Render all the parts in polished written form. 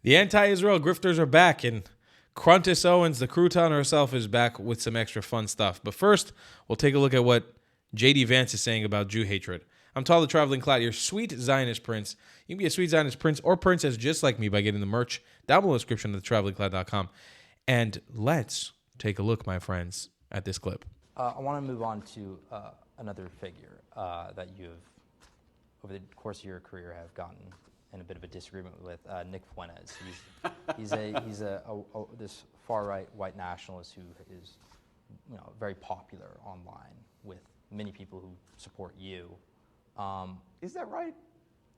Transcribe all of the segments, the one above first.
The anti-Israel grifters are back, and Candace Owens, the crouton herself, is back with some extra fun stuff. But first, we'll take a look at what J.D. Vance is saying about Jew hatred. I'm Tall the Traveling Cloud, your sweet Zionist prince. You can be a sweet Zionist prince or princess just like me by getting the merch down below the description of thetravelingcloud.com. And let's take a look, my friends, at this clip. I want to move on to another figure that you've, over the course of your career, have gotten in a bit of a disagreement with, Nick Fuentes. He's this far-right white nationalist who is, very popular online with many people who support you. Is that right?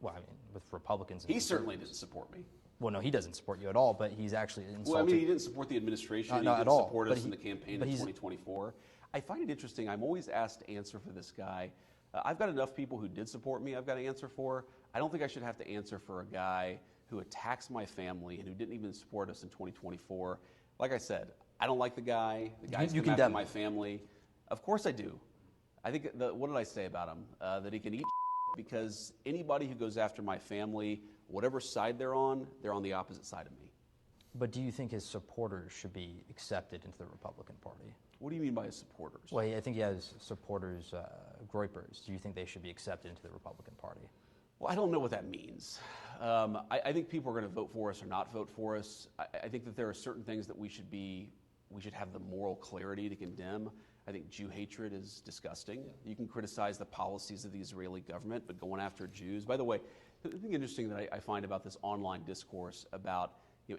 Well, I mean, with Republicans. He certainly didn't support me. Well, no, he doesn't support you at all, but he's actually insulted. Well, I mean, he didn't support the administration. No, he didn't support us he, in the campaign in 2024. I find it interesting. I'm always asked to answer for this guy. I've got enough people who did support me I've got to answer for. I don't think I should have to answer for a guy who attacks my family and who didn't even support us in 2024. Like I said, I don't like the guy. The guy's come after my family. Of course I do. I think, what did I say about him? That he can eat because anybody who goes after my family, whatever side they're on the opposite side of me. But do you think his supporters should be accepted into the Republican Party? What do you mean by his supporters? Well, I think he has supporters, groypers. Do you think they should be accepted into the Republican Party? Well, I don't know what that means. I think people are going to vote for us or not vote for us. I think that there are certain things that we should have the moral clarity to condemn. I think Jew hatred is disgusting. You can criticize the policies of the Israeli government, but going after Jews. By the way, the thing interesting that I find about this online discourse about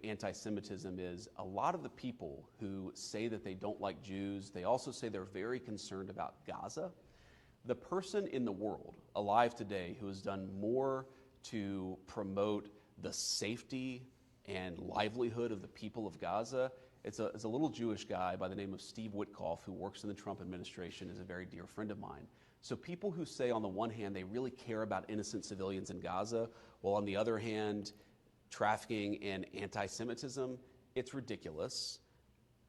anti-Semitism is a lot of the people who say that they don't like Jews, they also say they're very concerned about Gaza. The person in the world alive today who has done more to promote the safety and livelihood of the people of Gaza, it's a little Jewish guy by the name of Steve Witkoff who works in the Trump administration, is a very dear friend of mine. So people who say on the one hand they really care about innocent civilians in Gaza, while on the other hand trafficking and anti-Semitism, it's ridiculous.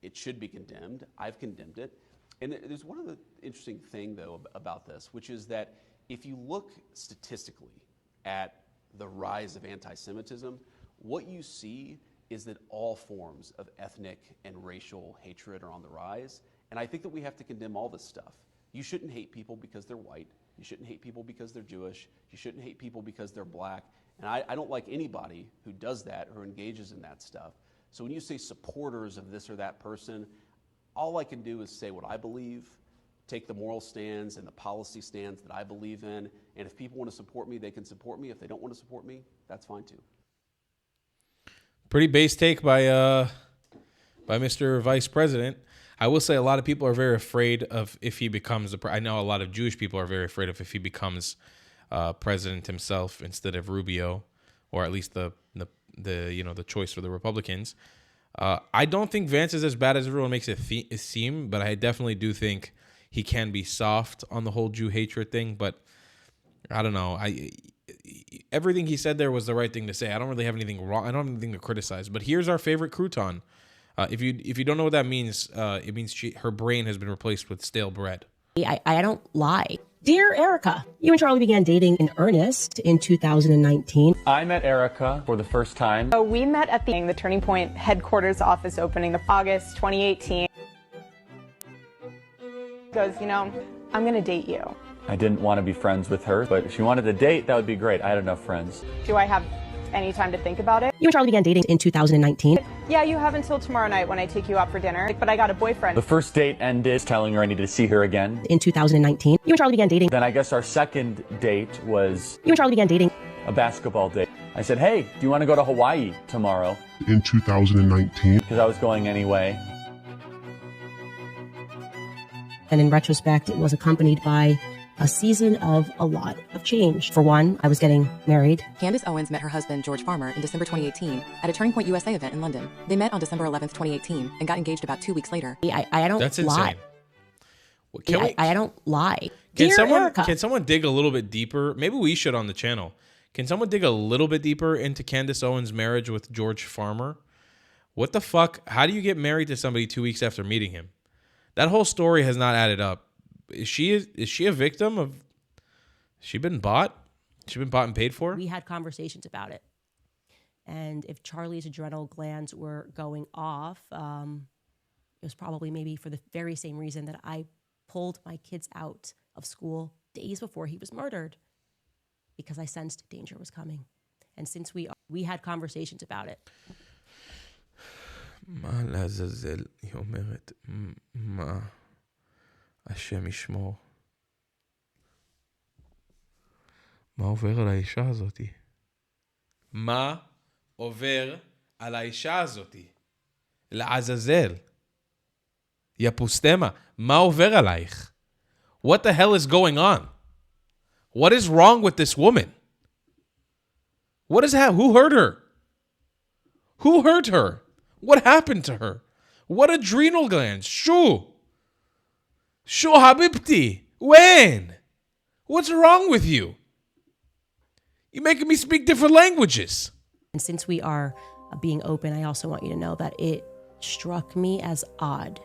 It should be condemned. I've condemned it. And there's one other interesting thing, though, about this, which is that if you look statistically at the rise of anti-Semitism, what you see is that all forms of ethnic and racial hatred are on the rise. And I think that we have to condemn all this stuff. You shouldn't hate people because they're white. You shouldn't hate people because they're Jewish. You shouldn't hate people because they're black. And I don't like anybody who does that or engages in that stuff. So when you say supporters of this or that person, all I can do is say what I believe, take the moral stands and the policy stands that I believe in, and if people want to support me, they can support me. If they don't want to support me, that's fine too. Pretty base take by Mr. Vice President. I will say a lot of people are very afraid of if he becomes I know a lot of Jewish people are very afraid of if he becomes president himself instead of Rubio, or at least the choice for the Republicans. I don't think Vance is as bad as everyone makes it seem, but I definitely do think he can be soft on the whole Jew hatred thing. But I don't know. Everything he said there was the right thing to say. I don't really have anything wrong. I don't have anything to criticize. But here's our favorite crouton. If you don't know what that means, it means her brain has been replaced with stale bread. I don't lie. Dear Erika, you and Charlie began dating in earnest in 2019. I met Erika for the first time. So we met at the Turning Point headquarters office opening of August 2018. Goes, I'm going to date you. I didn't want to be friends with her, but if she wanted to date, that would be great. I had enough friends. Do I have any time to think about it? You and Charlie began dating in 2019. Yeah, you have until tomorrow night when I take you out for dinner, but I got a boyfriend. The first date ended telling her I needed to see her again. In 2019. You and Charlie began dating. Then I guess our second date was... You and Charlie began dating. A basketball date. I said, hey, do you want to go to Hawaii tomorrow? In 2019. Because I was going anyway. And in retrospect, it was accompanied by a season of a lot of change. For one, I was getting married. Candace Owens met her husband, George Farmer, in December 2018 at a Turning Point USA event in London. They met on December 11th, 2018 and got engaged about 2 weeks later. I don't That's lie. Insane. I don't lie. Can someone dig a little bit deeper? Maybe we should on the channel. Can someone dig a little bit deeper into Candace Owens' marriage with George Farmer? What the fuck? How do you get married to somebody 2 weeks after meeting him? That whole story has not added up. Is she a victim of? She been bought? She been bought and paid for? We had conversations about it, And if Charlie's adrenal glands were going off, it was probably maybe for the very same reason that I pulled my kids out of school days before he was murdered, because I sensed danger was coming. And since we had conversations about it. מה לעזאזל, היא אומרת, מה, השם ישמור. מה עובר על האישה הזאתי? מה עובר על האישה הזאתי? לעזאזל. יא פוסטמה, מה עובר עלייך? What the hell is going on? What is wrong with this woman? What is that? Who hurt her? Who hurt her? What happened to her? What adrenal glands? Shoo habibti. When? What's wrong with you? You're making me speak different languages. And since we are being open, I also want you to know that it struck me as odd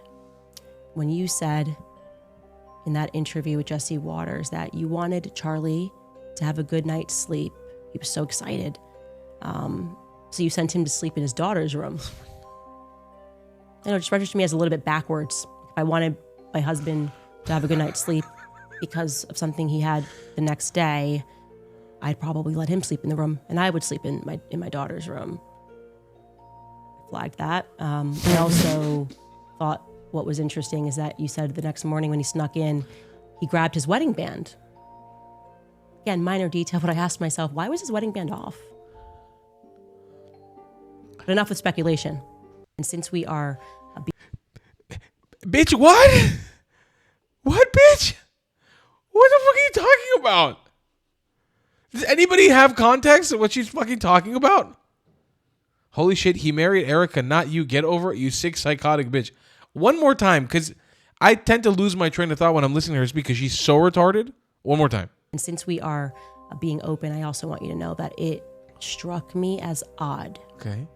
when you said in that interview with Jesse Waters that you wanted Charlie to have a good night's sleep. He was so excited. So you sent him to sleep in his daughter's room. I know, it just registered to me as a little bit backwards. If I wanted my husband to have a good night's sleep because of something he had the next day, I'd probably let him sleep in the room, and I would sleep in my daughter's room. I flagged that. I also thought what was interesting is that you said the next morning when he snuck in, he grabbed his wedding band. Again, minor detail, but I asked myself, why was his wedding band off? But enough with speculation. And since we are... Bitch, what? What, bitch? What the fuck are you talking about? Does anybody have context of what she's fucking talking about? Holy shit, he married Erika, not you. Get over it, you sick, psychotic bitch. One more time, because I tend to lose my train of thought when I'm listening to her speak because she's so retarded. One more time. And since we are being open, I also want you to know that it struck me as odd. Okay.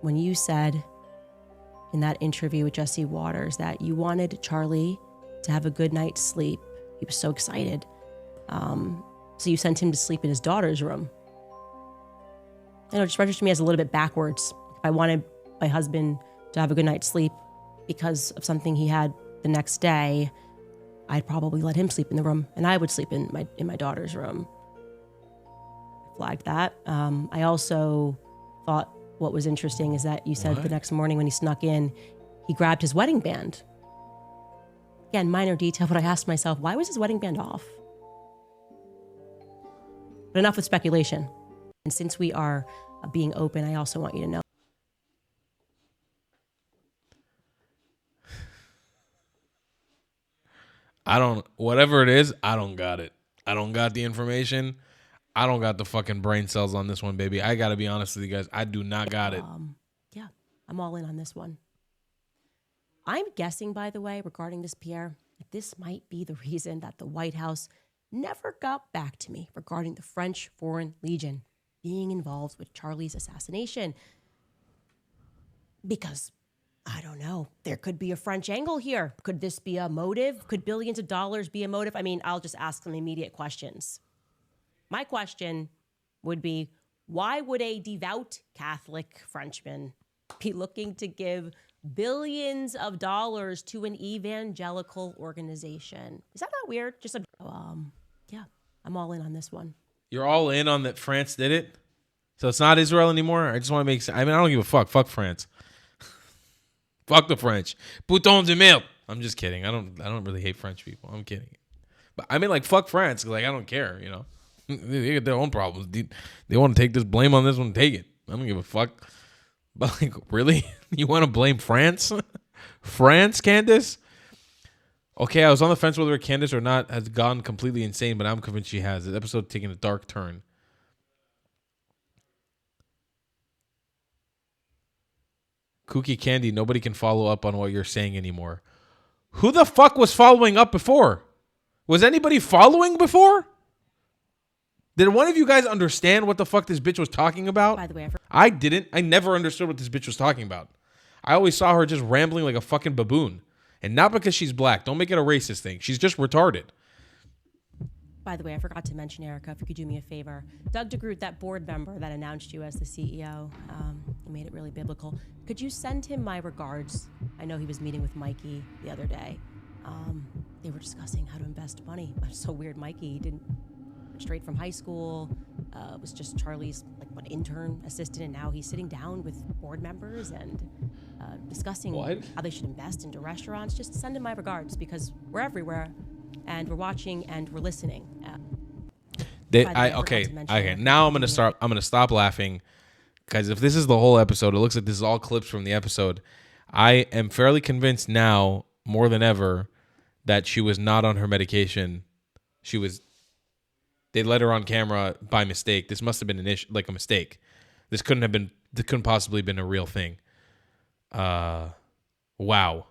When you said in that interview with Jesse Waters that you wanted Charlie to have a good night's sleep. He was so excited. So you sent him to sleep in his daughter's room. I know, it just registered to me as a little bit backwards. If I wanted my husband to have a good night's sleep because of something he had the next day, I'd probably let him sleep in the room, and I would sleep in my daughter's room. I flagged that. I also thought what was interesting is that you said the next morning when he snuck in, he grabbed his wedding band. Again, minor detail, but I asked myself, why was his wedding band off? But enough with speculation. And since we are being open, I also want you to know. Whatever it is, I don't got it. I don't got the information. I don't got the fucking brain cells on this one, baby. I got to be honest with you guys. I do not got it. Yeah, I'm all in on this one. I'm guessing, by the way, regarding this, Pierre, that this might be the reason that the White House never got back to me regarding the French Foreign Legion being involved with Charlie's assassination. Because, I don't know, there could be a French angle here. Could this be a motive? Could billions of dollars be a motive? I mean, I'll just ask some immediate questions. My question would be, why would a devout Catholic Frenchman be looking to give billions of dollars to an evangelical organization? Is that not weird? Yeah, I'm all in on this one. You're all in on that France did it? So it's not Israel anymore? I just want to make sense. I mean, I don't give a fuck. Fuck France. Fuck the French. Boutons de merde. I'm just kidding. I don't really hate French people. I'm kidding. But I mean, like, fuck France. Like, I don't care, you know. They get their own problems. They want to take this blame on this one, take it. I don't give a fuck. But, like, really? You want to blame France? France, Candace? Okay, I was on the fence whether Candace or not has gone completely insane, but I'm convinced she has. The episode taking a dark turn. Kooky Candy, nobody can follow up on what you're saying anymore. Who the fuck was following up before? Was anybody following before? Did one of you guys understand what the fuck this bitch was talking about? By the way, I didn't. I never understood what this bitch was talking about. I always saw her just rambling like a fucking baboon. And not because she's black. Don't make it a racist thing. She's just retarded. By the way, I forgot to mention, Erika, if you could do me a favor. Doug DeGroot, that board member that announced you as the CEO, made it really biblical. Could you send him my regards? I know he was meeting with Mikey the other day. They were discussing how to invest money. It's so weird. Mikey didn't straight from high school, was just Charlie's intern assistant, and now he's sitting down with board members and discussing how they should invest into restaurants. Just send him my regards, because we're everywhere, and we're watching and we're listening. Okay. Now I'm gonna stop laughing, because if this is the whole episode, it looks like this is all clips from the episode. I am fairly convinced now, more than ever, that she was not on her medication. They let her on camera by mistake. This must have been a mistake. This couldn't possibly been a real thing. Wow,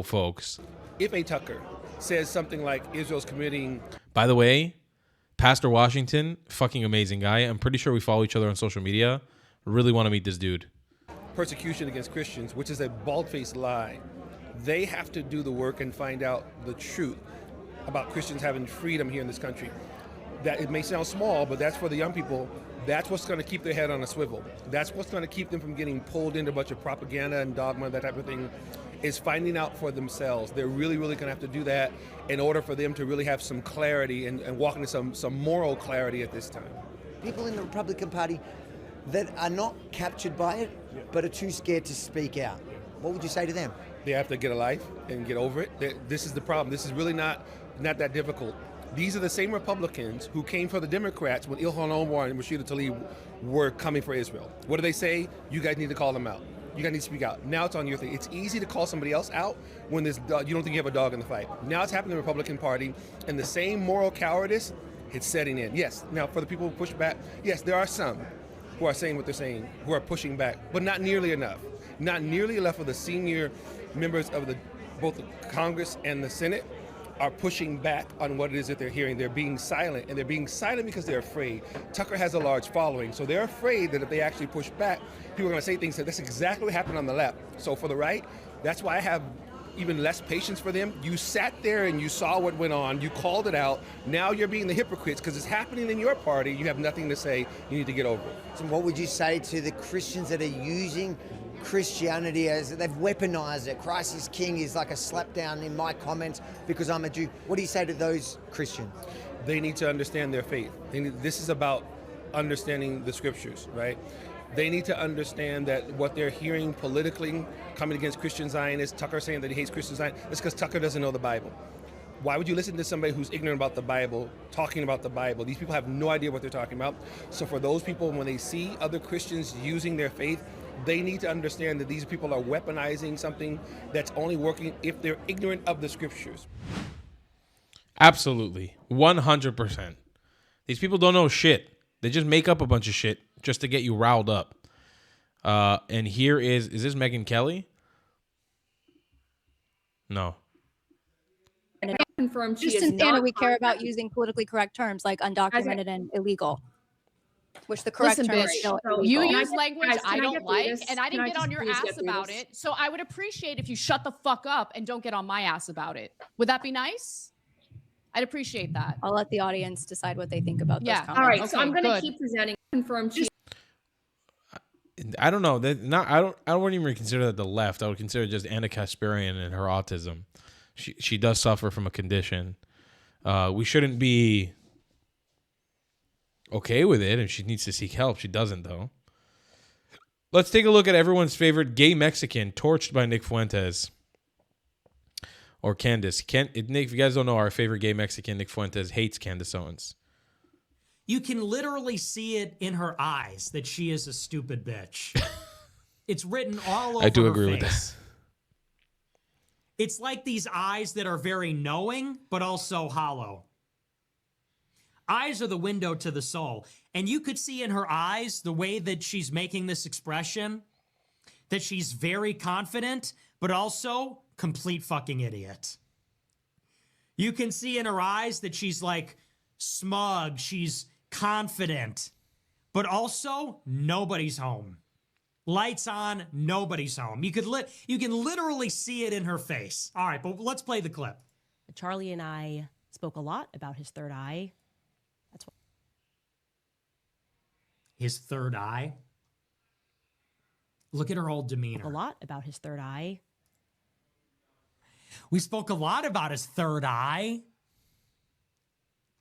folks. If a Tucker says something like Israel's committing... By the way, Pastor Washington, fucking amazing guy. I'm pretty sure we follow each other on social media. Really want to meet this dude. Persecution against Christians, which is a bald-faced lie. They have to do the work and find out the truth about Christians having freedom here in this country. That it may sound small, but that's for the young people. That's what's going to keep their head on a swivel. That's what's going to keep them from getting pulled into a bunch of propaganda and dogma, that type of thing, is finding out for themselves. They're really, really going to have to do that in order for them to really have some clarity and walk into some moral clarity at this time. People in the Republican Party that are not captured by it, but are too scared to speak out. What would you say to them? They have to get a life and get over it. This is the problem. This is really not that difficult. These are the same Republicans who came for the Democrats when Ilhan Omar and Rashida Tlaib were coming for Israel. What do they say? You guys need to call them out. You guys need to speak out. Now it's on your thing. It's easy to call somebody else out when you don't think you have a dog in the fight. Now it's happening in the Republican Party, and the same moral cowardice, it's setting in. Yes, now for the people who push back, yes, there are some who are saying what they're saying, who are pushing back, but not nearly enough. Not nearly enough of the senior members of both the Congress and the Senate are pushing back on what it is that they're hearing. They're being silent, and they're being silent because they're afraid. Tucker has a large following, so they're afraid that if they actually push back, people are going to say things that that's exactly what happened on the left. So for the right, that's why I have even less patience for them. You sat there and you saw what went on. You called it out. Now you're being the hypocrites because it's happening in your party. You have nothing to say. You need to get over it. So what would you say to the Christians that are using Christianity as they've weaponized it? Christ is King is like a slap down in my comments because I'm a Jew. What do you say to those Christians? They need to understand their faith. This is about understanding the scriptures, right? They need to understand that what they're hearing politically coming against Christian Zionists, Tucker saying that he hates Christian Zionists, it's because Tucker doesn't know the Bible. Why would you listen to somebody who's ignorant about the Bible, talking about the Bible? These people have no idea what they're talking about. So for those people, when they see other Christians using their faith, they need to understand that these people are weaponizing something that's only working if they're ignorant of the scriptures. Absolutely. 100%. These people don't know shit. They just make up a bunch of shit just to get you riled up. And here is this Megyn Kelly? No. Confirmed she just in Canada, we care about using politically correct terms like undocumented and illegal. Which the correct term is still illegal. You use language I don't like, and I didn't get on your ass about it. So I would appreciate if you shut the fuck up and don't get on my ass about it. Would that be nice? I'd appreciate that. I'll let the audience decide what they think about those comments. All right, okay, so I'm going to keep presenting. Confirmed. I don't know. I wouldn't even consider that the left. I would consider just Anna Kasparian and her autism. She does suffer from a condition. We shouldn't be okay with it, and she needs to seek help. She doesn't, though. Let's take a look at everyone's favorite gay Mexican, torched by Nick Fuentes. Or Candace. Nick, if you guys don't know, our favorite gay Mexican, Nick Fuentes, hates Candace Owens. You can literally see it in her eyes that she is a stupid bitch. It's written all over her face. I do agree with that. It's like these eyes that are very knowing, but also hollow. Eyes are the window to the soul. And you could see in her eyes the way that she's making this expression, that she's very confident, but also complete fucking idiot. You can see in her eyes that she's like smug, she's confident, but also nobody's home. Lights on, nobody's home. You can literally see it in her face. All right, but let's play the clip. Charlie and I spoke a lot about his third eye. That's what. His third eye? Look at her whole demeanor. A lot about his third eye. We spoke a lot about his third eye.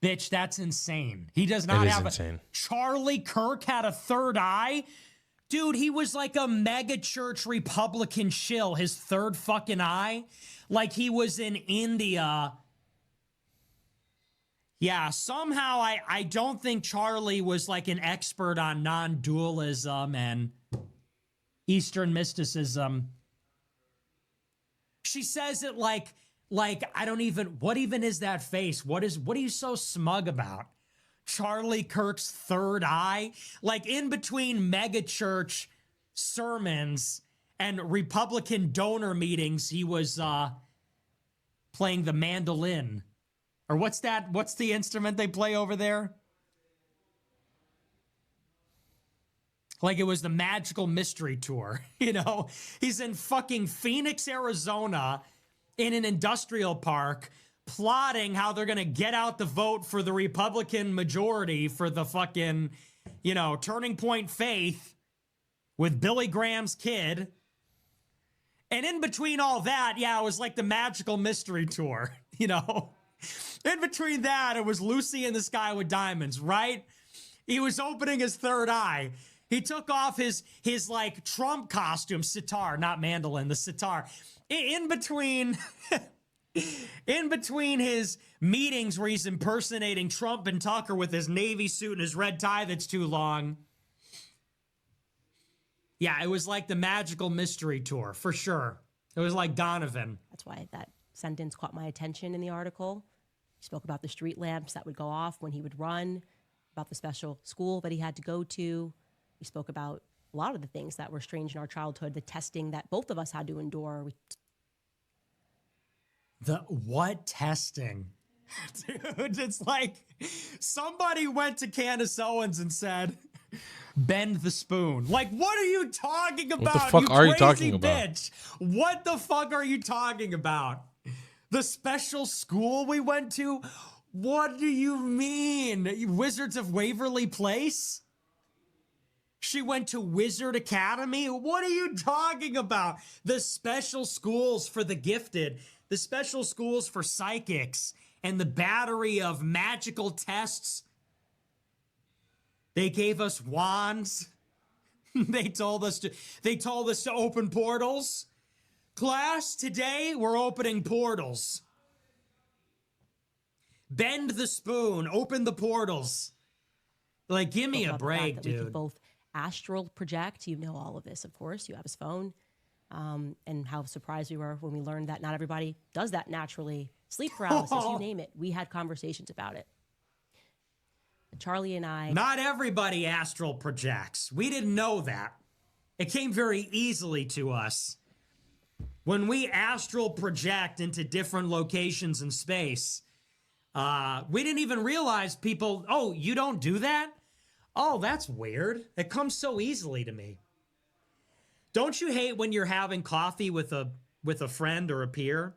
Bitch, that's insane. He does not have insane. Charlie Kirk had a third eye? Dude, he was like a mega church Republican shill. His third fucking eye? Like he was in India. Yeah, somehow I don't think Charlie was like an expert on non-dualism and Eastern mysticism. She says it like I don't even, what even is that face? What are you so smug about? Charlie Kirk's third eye? Like in between megachurch sermons and Republican donor meetings, he was playing the mandolin. Or what's that? What's the instrument they play over there? Like it was the Magical Mystery Tour, you know? He's in fucking Phoenix, Arizona, in an industrial park, plotting how they're gonna get out the vote for the Republican majority for the fucking, you know, Turning Point Faith with Billy Graham's kid. And in between all that, yeah, it was like the Magical Mystery Tour, you know? In between that, it was Lucy in the Sky with Diamonds, right? He was opening his third eye. He took off his like Trump costume, sitar, not mandolin, the sitar. In between his meetings where he's impersonating Trump and Tucker with his navy suit and his red tie that's too long. Yeah, it was like the Magical Mystery Tour, for sure. It was like Donovan. That's why that sentence caught my attention in the article. He spoke about the street lamps that would go off when he would run, about the special school that he had to go to. He spoke about a lot of the things that were strange in our childhood, the testing that both of us had to endure. The what testing? Dude, it's like somebody went to Candace Owens and said, bend the spoon. Like, what are you talking about? What the fuck are you talking about? Bitch? What the fuck are you talking about? The special school we went to? What do you mean? Wizards of Waverly Place? She went to Wizard Academy? What are you talking about? The special schools for the gifted, the special schools for psychics, and the battery of magical tests. They gave us wands. They told us to open portals. Class, today we're opening portals. Bend the spoon, open the portals. Like, give me a break, dude. We could both astral project. You know all of this, of course. You have his phone. And how surprised we were when we learned that not everybody does that naturally. Sleep paralysis, you name it. We had conversations about it. Charlie and I... Not everybody astral projects. We didn't know that. It came very easily to us. When we astral project into different locations in space, we didn't even realize people, oh, you don't do that? Oh, that's weird. It comes so easily to me. Don't you hate when you're having coffee with a friend or a peer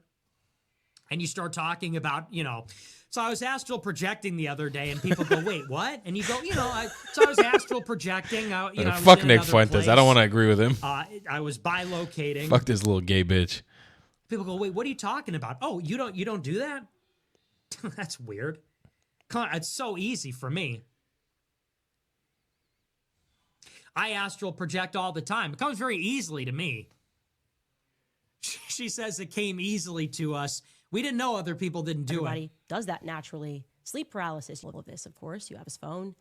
and you start talking about, you know, so I was astral projecting the other day and people go, wait, what? And you go, you know, I was astral projecting. Fuck Nick Fuentes. I don't want to agree with him. I was bilocating. Fuck this little gay bitch. People go, wait, what are you talking about? Oh, you don't do that? That's weird. It's so easy for me. I astral project all the time. It comes very easily to me. She says it came easily to us. We didn't know other people didn't do Everybody does that naturally. Sleep paralysis, all of this, of course. You have his phone.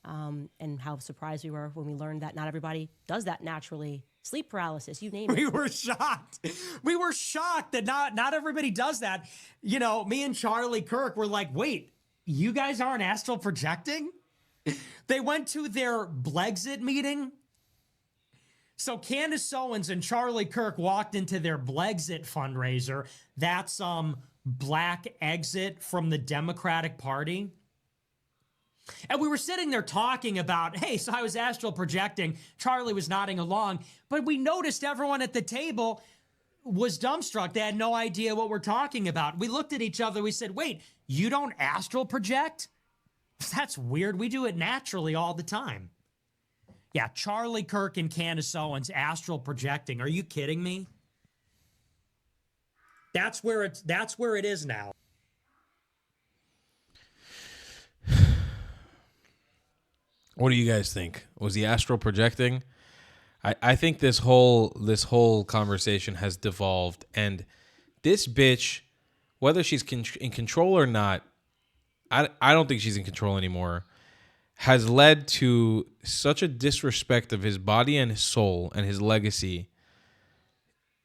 And how surprised we were when we learned that not everybody does that naturally. Sleep paralysis, you name it. We were shocked. We were shocked that not everybody does that. You know, me and Charlie Kirk were like, wait, you guys aren't astral projecting? They went to their Blexit meeting. So Candace Owens and Charlie Kirk walked into their Blexit fundraiser. That's black exit from the Democratic Party. And we were sitting there talking about, hey, so I was astral projecting. Charlie was nodding along. But we noticed everyone at the table was dumbstruck. They had no idea what we're talking about. We looked at each other. We said, wait, you don't astral project? That's weird. We do it naturally all the time. Yeah, Charlie Kirk and Candace Owens astral projecting. Are you kidding me? That's where it is now. What do you guys think? Was he astral projecting? I think this whole conversation has devolved, and this bitch, whether she's in control or not, I don't think she's in control anymore, has led to such a disrespect of his body and his soul and his legacy.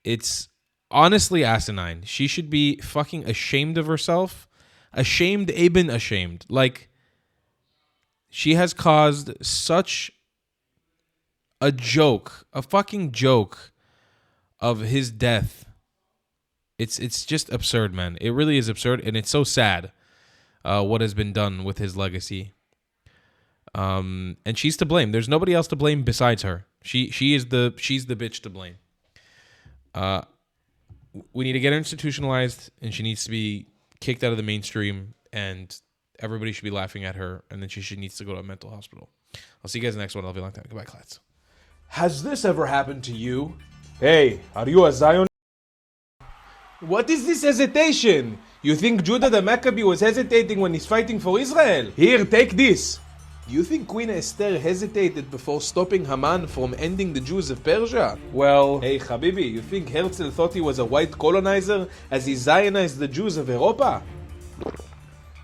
It's honestly asinine. She should be fucking ashamed of herself. Ashamed, eben ashamed. Like, she has caused such a joke, a fucking joke of his death. It's just absurd, man. It really is absurd, and it's so sad what has been done with his legacy. And she's to blame. There's nobody else to blame besides her. She's the bitch to blame. We need to get her institutionalized, and she needs to be kicked out of the mainstream, and everybody should be laughing at her, and then she needs to go to a mental hospital. I'll see you guys next one. I'll be a long time. Goodbye, class. Has this ever happened to you? Hey, are you a Zion? What is this hesitation? You think Judah the Maccabee was hesitating when he's fighting for Israel? Here, take this. You think Queen Esther hesitated before stopping Haman from ending the Jews of Persia? Well, hey Habibi, you think Herzl thought he was a white colonizer as he Zionized the Jews of Europa?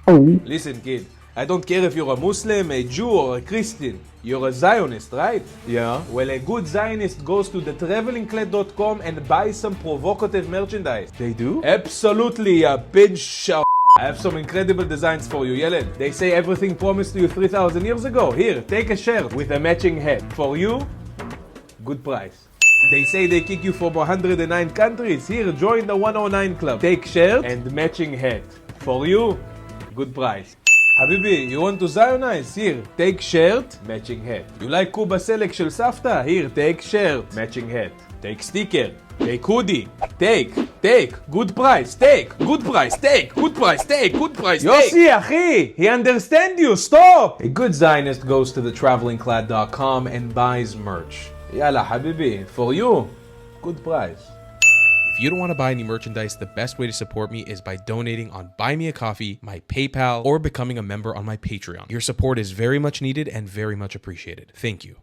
Listen, kid, I don't care if you're a Muslim, a Jew, or a Christian. You're a Zionist, right? Yeah. Well, a good Zionist goes to thetravelingclad.com and buys some provocative merchandise. They do? Absolutely, a pinch of I have some incredible designs for you, Yeled. They say everything promised to you 3,000 years ago. Here, take a shirt with a matching hat. For you, good price. They say they kick you from 109 countries. Here, join the 109 club. Take shirt and matching hat. For you, good price. Habibi, you want to Zionize? Here, take shirt, matching hat. You like Kuba Selek shel Safta? Here, take shirt, matching hat. Take sticker, take hoodie, take, good price, take, good price, take, good price, take, good price, take. Yossi, achi, he understand you, stop! A good Zionist goes to thetravelingclad.com and buys merch. Yalla, Habibi, for you, good price. If you don't want to buy any merchandise, the best way to support me is by donating on Buy Me a Coffee, my PayPal, or becoming a member on my Patreon. Your support is very much needed and very much appreciated. Thank you.